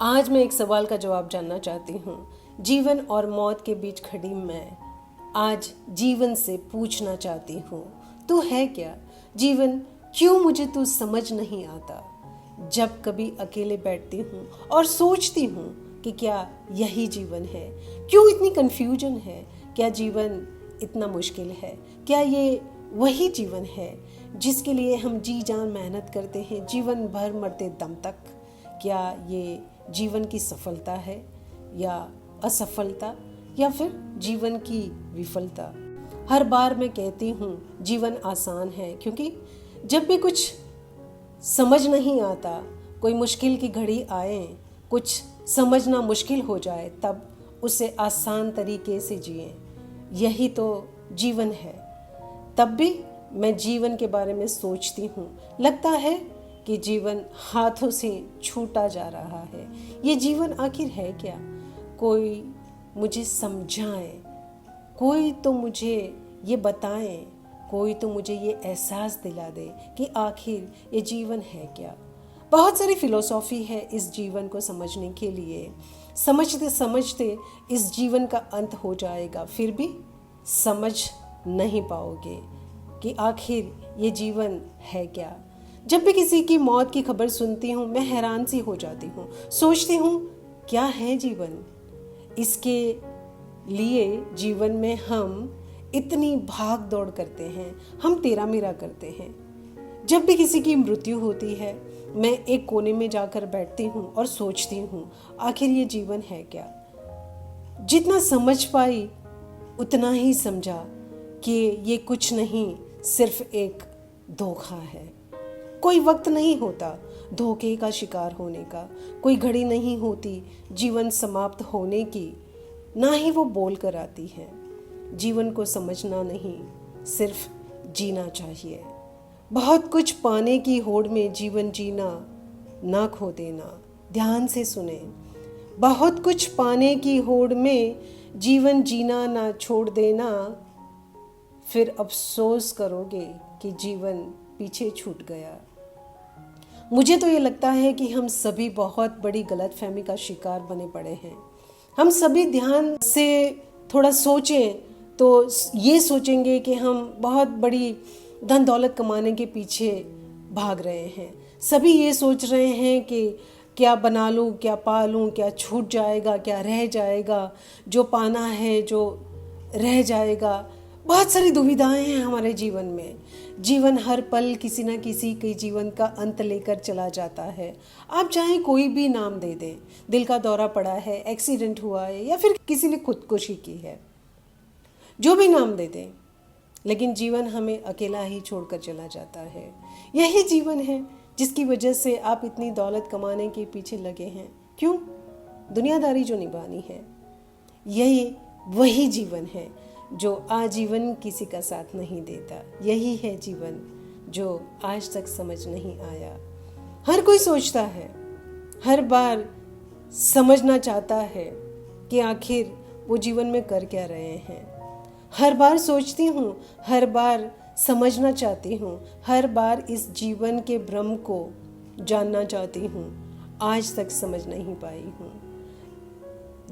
आज मैं एक सवाल का जवाब जानना चाहती हूँ। जीवन और मौत के बीच खड़ी मैं आज जीवन से पूछना चाहती हूँ, तू है क्या? जीवन क्यों मुझे तू समझ नहीं आता? जब कभी अकेले बैठती हूँ और सोचती हूँ कि क्या यही जीवन है? क्यों इतनी कन्फ्यूजन है? क्या जीवन इतना मुश्किल है? क्या ये वही जीवन है जिसके लिए हम जी जान मेहनत करते हैं जीवन भर मरते दम तक? क्या ये जीवन की सफलता है या असफलता या फिर जीवन की विफलता? हर बार मैं कहती हूँ जीवन आसान है, क्योंकि जब भी कुछ समझ नहीं आता, कोई मुश्किल की घड़ी आए, कुछ समझना मुश्किल हो जाए, तब उसे आसान तरीके से जिए। यही तो जीवन है। तब भी मैं जीवन के बारे में सोचती हूँ, लगता है कि जीवन हाथों से छूटा जा रहा है। ये जीवन आखिर है क्या? कोई मुझे समझाए, कोई तो मुझे ये बताए, कोई तो मुझे ये एहसास दिला दे कि आखिर ये जीवन है क्या। बहुत सारी फिलॉसफी है इस जीवन को समझने के लिए। समझते समझते इस जीवन का अंत हो जाएगा, फिर भी समझ नहीं पाओगे कि आखिर ये जीवन है क्या। जब भी किसी की मौत की खबर सुनती हूँ, मैं हैरान सी हो जाती हूँ। सोचती हूँ क्या है जीवन? इसके लिए जीवन में हम इतनी भाग दौड़ करते हैं, हम तेरा मेरा करते हैं। जब भी किसी की मृत्यु होती है, मैं एक कोने में जाकर बैठती हूँ और सोचती हूँ आखिर ये जीवन है क्या। जितना समझ पाई उतना ही समझा कि ये कुछ नहीं, सिर्फ एक धोखा है। कोई वक्त नहीं होता धोखे का शिकार होने का, कोई घड़ी नहीं होती जीवन समाप्त होने की, ना ही वो बोल कर आती है। जीवन को समझना नहीं, सिर्फ जीना चाहिए। बहुत कुछ पाने की होड़ में जीवन जीना ना खो देना। ध्यान से सुने, बहुत कुछ पाने की होड़ में जीवन जीना ना छोड़ देना, फिर अफसोस करोगे कि जीवन पीछे छूट गया। मुझे तो ये लगता है कि हम सभी बहुत बड़ी गलतफहमी का शिकार बने पड़े हैं। हम सभी ध्यान से थोड़ा सोचें तो ये सोचेंगे कि हम बहुत बड़ी धन दौलत कमाने के पीछे भाग रहे हैं। सभी ये सोच रहे हैं कि क्या बना लूँ, क्या पा लूँ, क्या छूट जाएगा, क्या रह जाएगा, जो पाना है जो रह जाएगा। बहुत सारी दुविधाएं हैं हमारे जीवन में। जीवन हर पल किसी न किसी के जीवन का अंत लेकर चला जाता है। आप चाहे कोई भी नाम दे दें, दिल का दौरा पड़ा है, एक्सीडेंट हुआ है, या फिर किसी ने खुदकुशी की है, जो भी नाम दे दें, लेकिन जीवन हमें अकेला ही छोड़कर चला जाता है। यही जीवन है जिसकी वजह से आप इतनी दौलत कमाने के पीछे लगे हैं। क्यों? दुनियादारी जो निभानी है। यही वही जीवन है जो आजीवन किसी का साथ नहीं देता। यही है जीवन जो आज तक समझ नहीं आया। हर कोई सोचता है, हर बार समझना चाहता है कि आखिर वो जीवन में कर क्या रहे हैं। हर बार सोचती हूँ, हर बार समझना चाहती हूँ, हर बार इस जीवन के भ्रम को जानना चाहती हूँ, आज तक समझ नहीं पाई हूँ।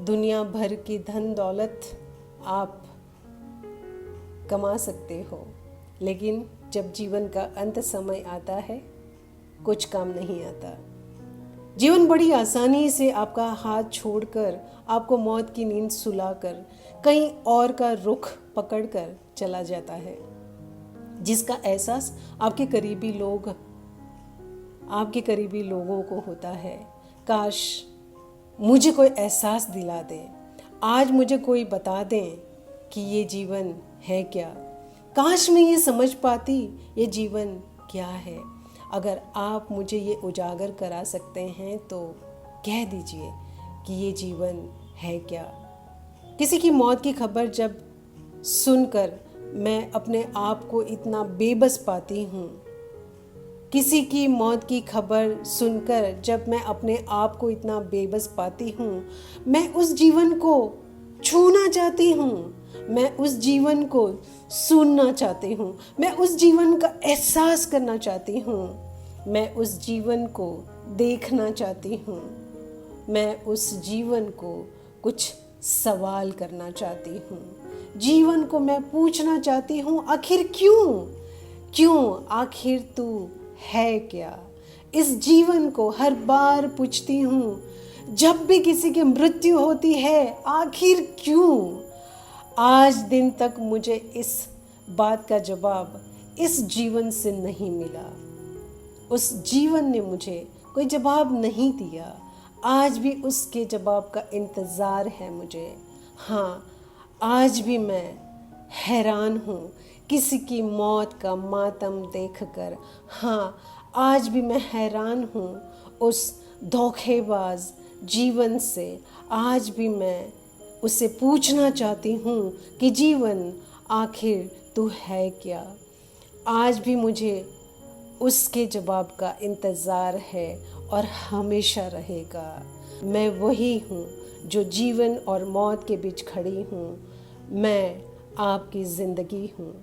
दुनिया भर की धन दौलत आप कमा सकते हो, लेकिन जब जीवन का अंत समय आता है, कुछ काम नहीं आता। जीवन बड़ी आसानी से आपका हाथ छोड़कर, आपको मौत की नींद सुलाकर, कहीं और का रुख पकड़कर चला जाता है, जिसका एहसास आपके करीबी लोगों को होता है। काश मुझे कोई एहसास दिला दे, आज मुझे कोई बता दें कि ये जीवन है क्या। काश मैं ये समझ पाती ये जीवन क्या है। अगर आप मुझे ये उजागर करा सकते हैं तो कह दीजिए कि ये जीवन है क्या। किसी की मौत की खबर जब सुनकर मैं अपने आप को इतना बेबस पाती हूँ, किसी की मौत की खबर सुनकर जब मैं अपने आप को इतना बेबस पाती हूँ, मैं उस जीवन को छूना चाहती हूँ, मैं उस जीवन को सुनना चाहती हूँ, मैं उस जीवन का एहसास करना चाहती हूँ, मैं उस जीवन को देखना चाहती हूँ। मैं उस जीवन को कुछ सवाल करना चाहती हूँ। जीवन को मैं पूछना चाहती हूँ, आखिर क्यों आखिर तू है क्या। इस जीवन को हर बार पूछती हूँ, जब भी किसी की मृत्यु होती है, आखिर क्यों। आज दिन तक मुझे इस बात का जवाब इस जीवन से नहीं मिला। उस जीवन ने मुझे कोई जवाब नहीं दिया। आज भी उसके जवाब का इंतज़ार है मुझे। हाँ, आज भी मैं हैरान हूँ किसी की मौत का मातम देखकर। हाँ, आज भी मैं हैरान हूँ उस धोखेबाज जीवन से। आज भी मैं उसे पूछना चाहती हूँ कि जीवन आखिर तू है क्या। आज भी मुझे उसके जवाब का इंतज़ार है और हमेशा रहेगा। मैं वही हूँ जो जीवन और मौत के बीच खड़ी हूँ। मैं आपकी ज़िंदगी हूँ।